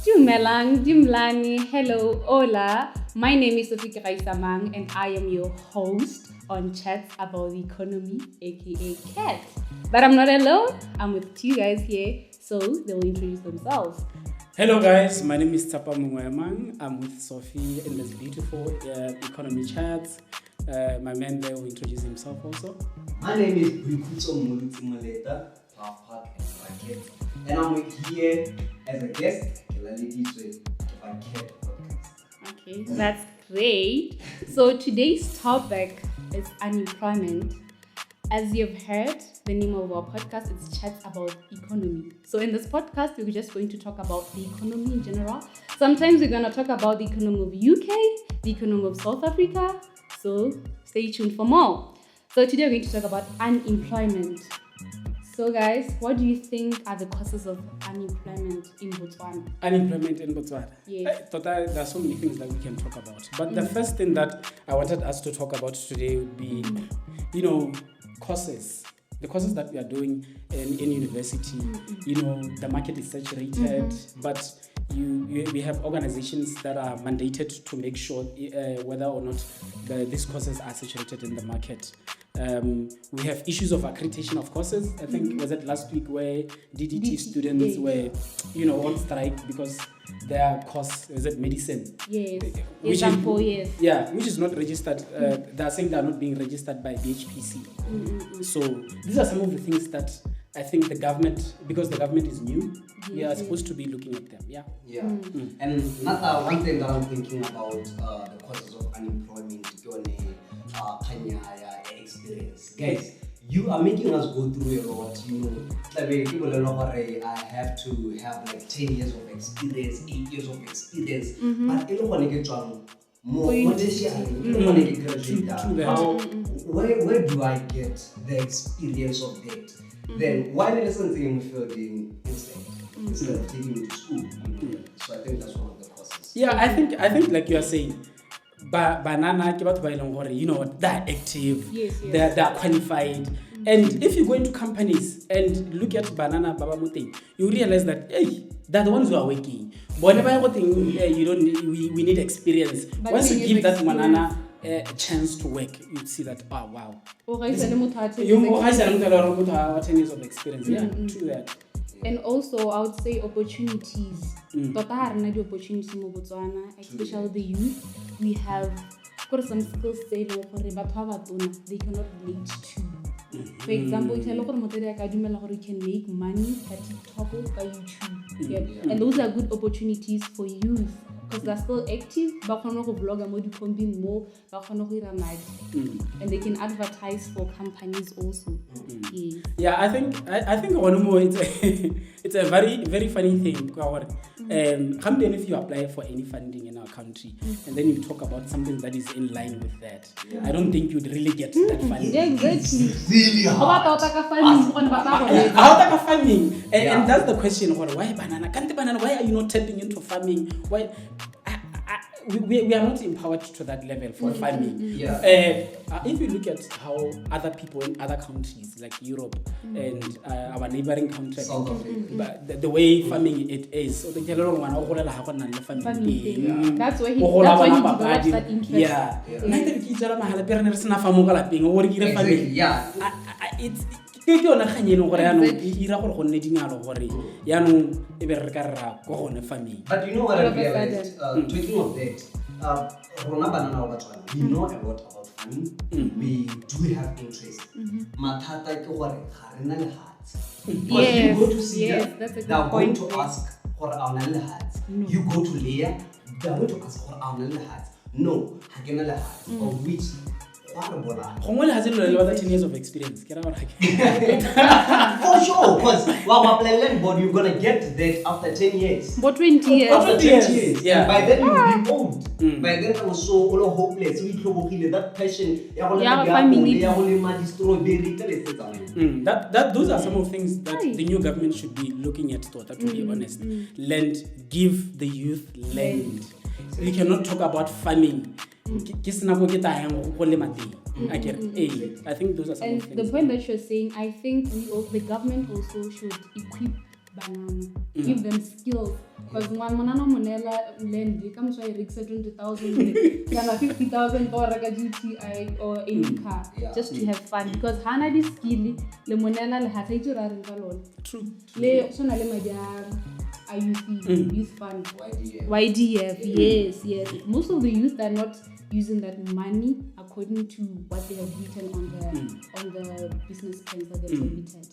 Dumelang, Dimlani, hello, hola. My name is Sophie Samang and I am your host on Chats About the Economy, aka CAT. But I'm not alone, I'm with two guys here, so they will introduce themselves. Hello guys, my name is Tsapa Mungwemang. I'm with Sophie in this beautiful economy chats. My man there will introduce himself also. My name is Brikutso Mulutsimoleta, half part and I'm here as a guest. Okay, that's great. So today's topic is unemployment. As you've heard, the name of our podcast is Chats About Economy. So in this podcast, we're just going to talk about the economy in general. Sometimes we're going to talk about the economy of UK, the economy of South Africa. So stay tuned for more. So today we're going to talk about unemployment. So guys, what do you think are the causes of unemployment in Botswana? Unemployment in Botswana? Yes. There are so many things that we can talk about. But the first thing that I wanted us to talk about today would be, courses. The courses that we are doing in university. The market is saturated, but we have organizations that are mandated to make sure whether or not these courses are saturated in the market. We have issues of accreditation of courses. I think was it last week where DDT students were, on strike because their course is it medicine. Yes. Which is 4 years. Yeah, which is not registered. They are saying they are not being registered by BHPC. So these are some of the things that I think the government, because the government is new, we are supposed to be looking at them. And another one thing that I'm thinking about the causes of unemployment experience. Guys, you are making us go through a lot, I have to have like 10 years of experience, 8 years of experience. But where do I get the experience of that? Then why the lessons in fielding instead of taking me to school? So I think that's one of the causes. Yeah, I think like you are saying, banana, they're active, they're qualified. And if you go into companies and look at banana baba muting, you realize that they're the ones who are working. But whenever we need experience. But once you give that banana a chance to work, you see that wow. You 10 years of experience. True that. And also, I would say opportunities. Opportunities in Botswana, especially the youth. We have some skills they cannot relate to. For example, you can make money at TikTok or by YouTube. And those are good opportunities for youth because they're still active. And they can advertise for companies also. Yeah, I think one more it's a very, very funny thing. If you apply for any funding in our country and then you talk about something that is in line with that, I don't think you'd really get that funding. Yeah, exactly. Really hard. Farming. And that's the question, why banana? Why are you not tapping into farming? Why? We are not empowered to that level for farming. If you look at how other people in other countries like Europe and our neighboring countries, the way farming it is, so they tell farming. That's why he develops that interest. But you know what I realized? Talking of that, we know a lot about farming. We do have interest. Because you go to see them, they are going to ask for our hats. You go to Leah, they are going to ask for our hats. No, of which Hongole has 10 years of experience. For sure, because you're gonna get that after 10 years. But 20 years. After 20 years. Yeah. And by then you'll be old. By then I was so hopeless. That passion. Those are some of the things that the new government should be looking at, to be honest. Give the youth land. We cannot talk about farming. I think those are some and things. the point that you're saying, I think the government also should equip banana. Give them skills. Because one manana monela land, they come to 20,000, 50,000 for a GTI or any car, just to have fun. Because Hana this skill, le monela le hata ito rarin kalon. True. Le so na le madia IUP, youth fund. YDF, yes. Most of the youth are not using that money according to what they have written on the business plans that they submitted.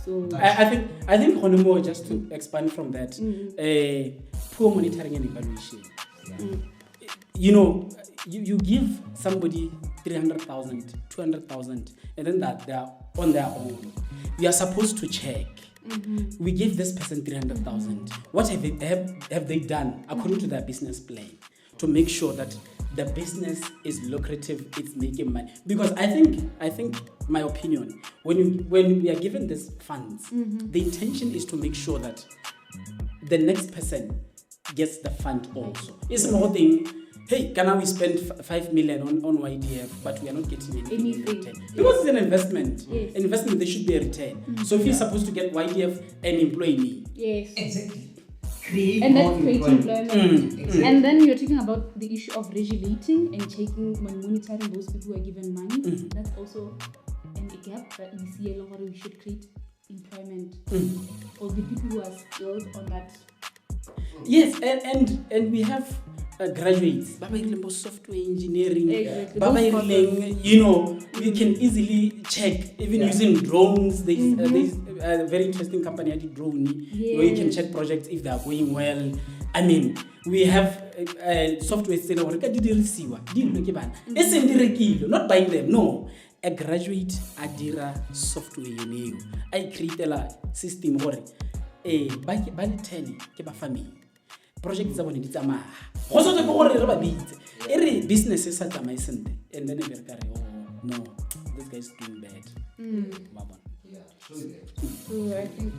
So I think Honomo, just to expand from that, poor monitoring and evaluation. You know, you give somebody 300,000, 200,000, and then that they are on their own. We are supposed to check. We give this person 300,000. What have they done according to their business plan to make sure that the business is lucrative, it's making money? Because I think my opinion, when we are given these funds, the intention is to make sure that the next person gets the fund also. It's not thing, hey, can we spend 5 million on YDF, but we are not getting anything in return? Because it's an investment. Yes. An investment, there should be a return. So if you're supposed to get YDF and employ me. Yes. Exactly. And that's creating employment. Exactly. And then you're talking about the issue of regulating and checking when monitoring those people who are given money. That's also a gap that we see along where we should create employment for the people who are skilled on that. Yes, and we have graduates, Baba software engineering, Baba you know, we can easily check even using drones. There's a very interesting company I did drone where you can check projects if they are going well. I mean, we have software not buying them, no. A graduate adira software I create a system where by 10 ke ba family project tsa bone di tsamaya go so ke gore re ba bitse re business is sa tsamaya sente and then we are no, this guy is doing bad. So I think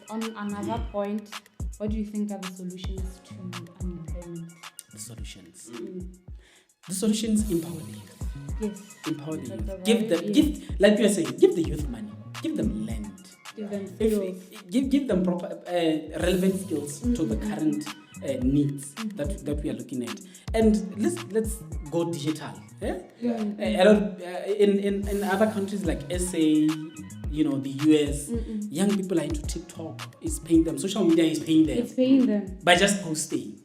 on another point, what do you think are the solutions to unemployment? The solutions empower the youth. Yes. Empower the youth. Give like you are saying, give the youth money, give them land. Give them skills. Give them proper relevant skills to the current needs that we are looking at, and let's go digital. A lot in other countries like SA, you know, the US, young people are into TikTok. It's paying them. Social media is paying them. It's paying them by just posting.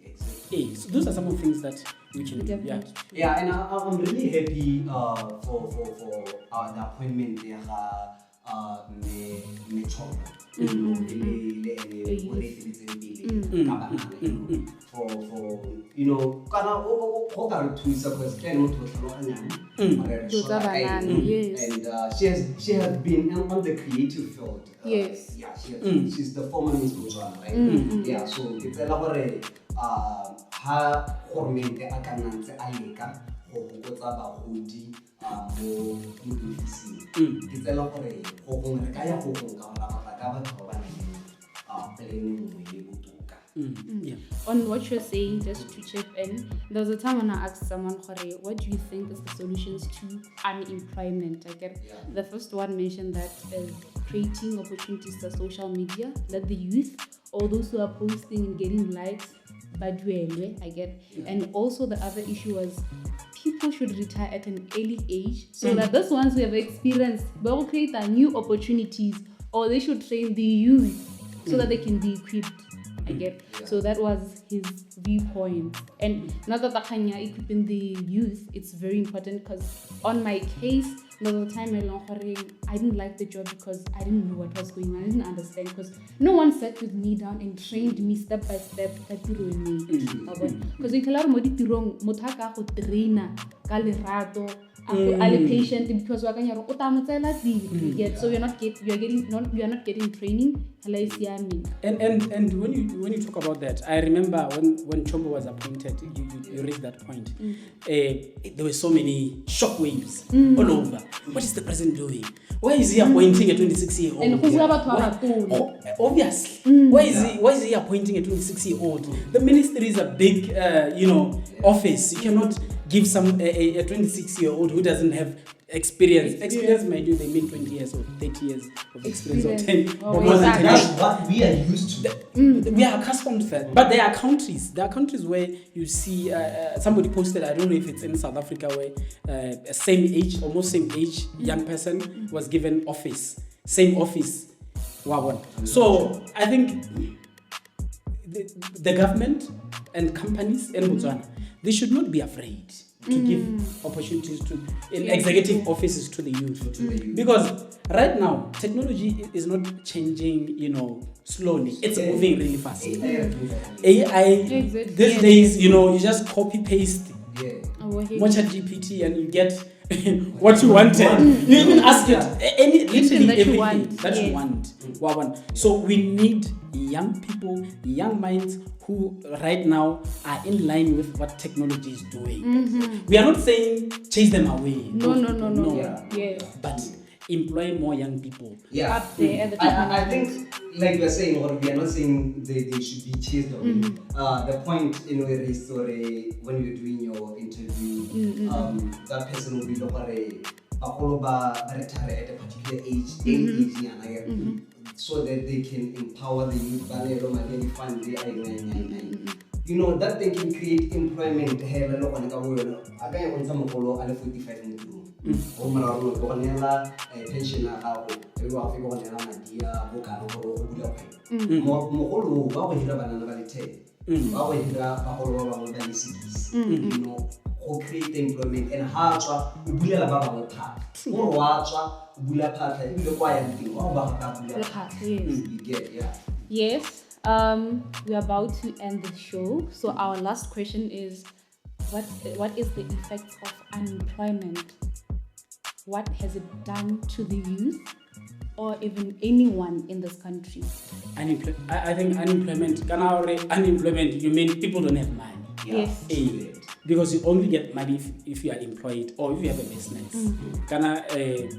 So those are some of the things that we can do. Yeah, and I'm really happy for the appointment there. For you know, kana o ka re thusa because can not and she has been on the creative field. Yes. Yeah, she's the former Miss Botswana, right? Yeah, so it's a gore ha government a ka nantse a leka go gotsa bagodi mo ofising ke tsela gore go gongwe re ka ya go gongwe ka gore ka batho ba bana planning mo le botoka. On what you're saying, just to chip in, there was a time when I asked someone, what do you think is the solutions to unemployment? The first one mentioned that creating opportunities to social media, that the youth, or those who are posting and getting likes, and also the other issue was people should retire at an early age so that those ones who have experience will create new opportunities, or they should train the youth so that they can be equipped. So that was his viewpoint. And now that equipping the youth, it's very important because on my case, the time I didn't like the job because I didn't know what was going on. I didn't understand because no one sat with me down and trained me step by step. Because you tell me tirong motaka go trainer ka lerato a patient because so you're not getting training. And when you talk about that, I remember when Chombo was appointed, you raised that point. There were so many shockwaves all over. What is the president doing? Why is he appointing a 26-year-old? Obviously. Why is he appointing a 26-year-old? The ministry is a big office. You cannot give a 26-year-old who doesn't have Experience, mind you, they mean 20 years or 30 years of experience or 10 Oh, or more than 10 years. That's what we are used to. We are accustomed to that. But there are countries where you see, somebody posted, I don't know if it's in South Africa, where almost same age, young person was given office, same office. Wow. So I think the government and companies in Botswana, they should not be afraid to give opportunities in executive offices to the youth. Because right now, technology is not changing, slowly. It's moving really fast. AI, these days, you just copy paste, watch GPT and you get what you wanted. You even ask it literally everything that you want. So we need young people, young minds who right now are in line with what technology is doing. We are not saying chase them away. No. Yeah. But employ more young people. Yeah. Up there at the I think, like we're saying, or we are not saying they should be chased away. The point in where is when you're doing your interview, that person will be retire at a particular age, so that they can empower the youth. That they can create employment. Create employment and Yes, we're about to end the show. So our last question is, what is the effects of unemployment? What has it done to the youth or even anyone in this country? I think unemployment, you mean people don't have money. Yes. Because you only get money if you are employed or if you have a business.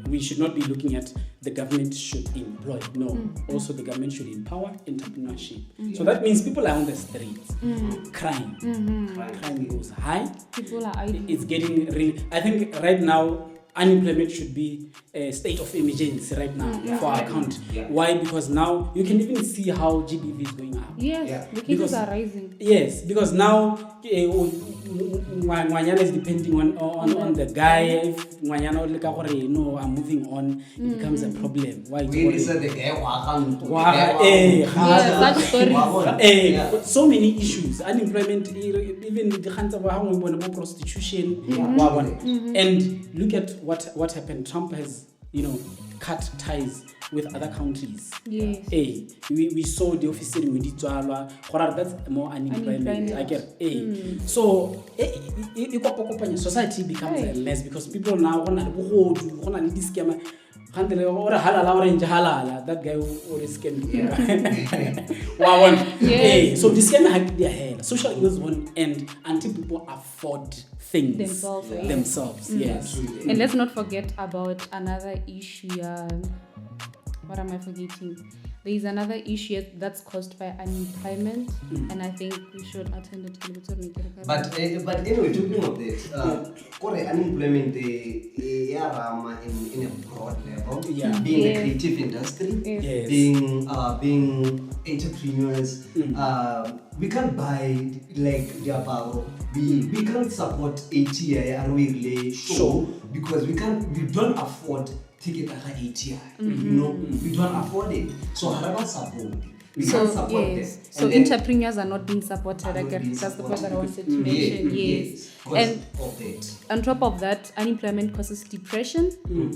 We should not be looking at the government should employ. No, also the government should empower entrepreneurship. So that means people are on the streets. Crime goes high. People are idle. It's getting really. I think right now unemployment should be a state of emergency right now for our country. Why? Because now you can even see how GBV is going up. Yes, the cases are rising. Yes, because now Mwanyana is depending on the guy. If Mwanyana I'm moving on, it becomes a problem. Why? Such stories. So many issues. Unemployment, even the prostitution. And look at what happened. Trump has, cut ties with other countries. Yes. We saw the office with Botswana. That's more unemployment. I get. So society becomes a mess because people now want this scam. That guy always scammed. So this scam social ills won't end until people afford things themselves. Yes. And let's not forget about another issue. What am I forgetting? There is another issue that's caused by unemployment, and I think we should attend it. But anyway, talking of this, unemployment in a broad level, being the creative industry, being entrepreneurs, we can't buy like Diabaro. We can't support ATI, and we really sure because we don't afford ticket at ATI. We don't afford it. So however support. We can't support them. So entrepreneurs are not being supported. That's the point that I wanted to mention. Yes. And on top of that, unemployment causes depression.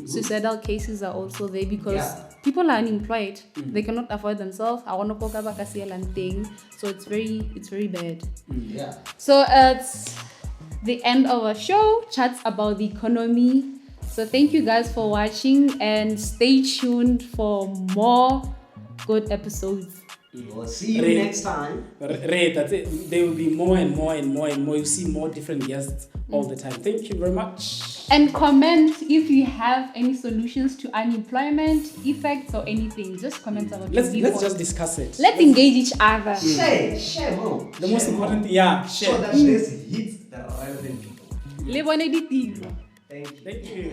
Suicidal cases are also there because people are unemployed. They cannot afford themselves. I want to cook up a thing. So it's very bad. So it's the end of our show. Chats about the economy. So thank you guys for watching and stay tuned for more good episodes. We'll see you next time. That's it. There will be more and more and more and more. You see more different guests all the time. Thank you very much. And comment if you have any solutions to unemployment effects or anything. Just comment about Let's just discuss it. Let's engage each other. Share more. The most important thing, share. So that this hits the relevant people. Le bone ditiro. Thank you. Thank you.